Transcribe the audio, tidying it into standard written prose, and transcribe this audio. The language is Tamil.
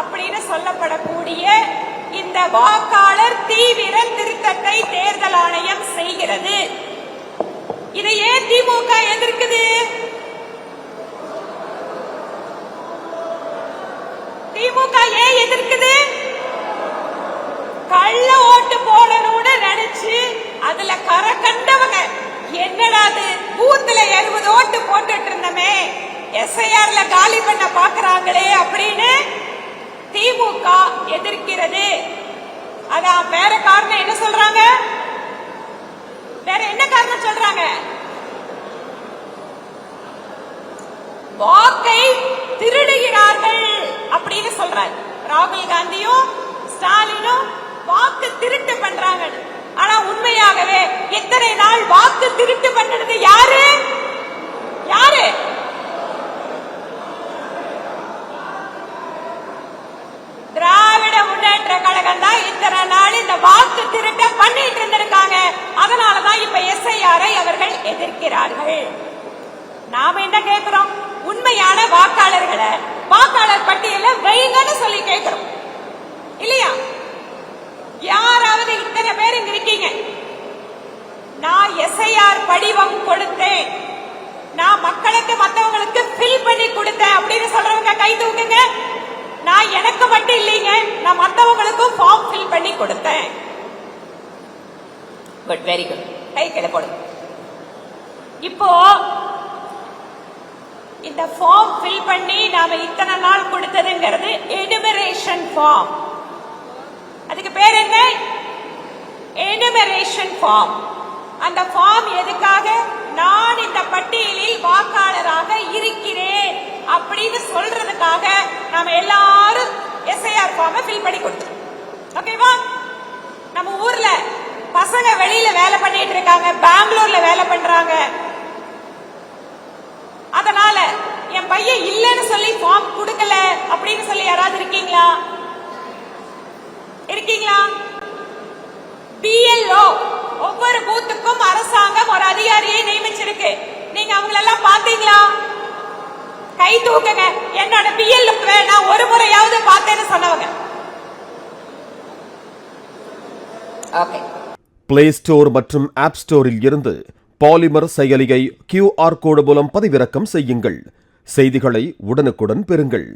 அப்படின்னு சொல்லப்படக்கூடிய இந்த வாக்காளர் தீவிர திருத்தத்தை தேர்தல் ஆணையம் செய்கிறது. இதை ஏன் திமுக எதிர்க்குது? திமுக ஏன் எதிர்க்குது? கள்ள ஓட்டு போடணும்னு நினைச்சு அதுல கரை கண்டவங்க என்னடா பூத்துல 70 ஓட்டு போட்டுட்டு இருந்தமே எஸ்ஐஆர்ல காலி பண்ண பாக்குறாங்களே அப்படின்னு திமுக எதிர்க்கிறது. அதான் வேற காரணம் என்ன சொல்றாங்க? வேற என்ன காரணம் சொல்றாங்க? வாக்கை திருடுகிறார்கள் அப்படின்னு சொல்றாரு. ராகுல் காந்தியும் ஸ்டாலினும் வாக்கு திருட்டு பண்றாங்க. ஆனா உண்மையாகவே எத்தனை நாள் வாக்கு திருட்டு பண்றது யாரு? யாரு? திராவிட முன்னேற்ற கழகம் தான் இத்தனை நாள் இந்த வாக்கு திருட்ட பண்ணிட்டு இருந்திருக்காங்க. அதனாலதான் இப்ப எஸ்ஐஆரை அவர்கள் எதிர்க்கிறார்கள். நாம என்ன கேட்கிறோம்? உண்மையான வாக்காளர்களை வாக்காளர் பட்டியல வைங்கன்னு சொல்லி கேட்கிறோம் இல்லையா? யாராவது இத்தனை பேர் இங்க இருக்கீங்க, நான் எஸ்ஐஆர் படிவம் கொடுத்தேன், நான் மக்களுக்கு மற்றவங்களுக்கு ஃபில் பண்ணி கொடுத்தேன் அப்படின்னு சொல்றவங்க கை தூக்குங்க. நான் எனக்கு மட்டும் இல்லைங்க, நான் மற்றவங்களுக்கும் ஃபார்ம் ஃபில் பண்ணி கொடுத்தேன். Good, very good. கை கீழே போடுங்க. இப்போ இந்த ஃபார்ம் ஃபில் பண்ணி நாம இத்தனை நாள் கொடுத்ததுங்கிறது எனுமரேஷன் ஃபார்ம். அதுக்கு பேர் என்ன? Enumeration form. அந்த ஃபார்ம் எதுக்காக? நான் இந்த பட்டியலில் வாக்காளராக இருக்கிறேன் அப்படின்னு சொல்றதுக்காக நாம எல்லாரும் எஸ்ஐஆர் ஃபார்மை ஃபில் பண்ணி கொடுத்தோம். ஓகேவா? நம்ம ஊர்ல பசங்க வெளியில வேலை பண்ணிட்டு இருக்காங்க, பெங்களூர்ல வேலை பண்றாங்க. அதனால என் பையன் இல்லைன்னு சொல்லி ஃபார்ம் கொடுக்கல அப்படின்னு சொல்லி யாராவது இருக்கீங்களா? இருக்கீங்களா? பிஎல்ஓ ஒவ்வொரு பூத்துக்கும் அரசாங்கம் ஒரு அதிகாரியை நியமிச்சிருக்கு. நீங்க அவங்களெல்லாம் பாத்தீங்களா? கை தூக்குங்க. என்னோட பிஎல்ஓ நான் ஒரு முறையாவது பார்த்தேன்னு சொன்னவங்க. ஓகே. பிளே ஸ்டோர் மற்றும் ஆப் ஸ்டோரில் இருந்து பாலிமர் செயலியை QR கோடு மூலம் பதிவிறக்கம் செய்யுங்கள். செய்திகளை உடனுக்குடன் பெறுங்கள்.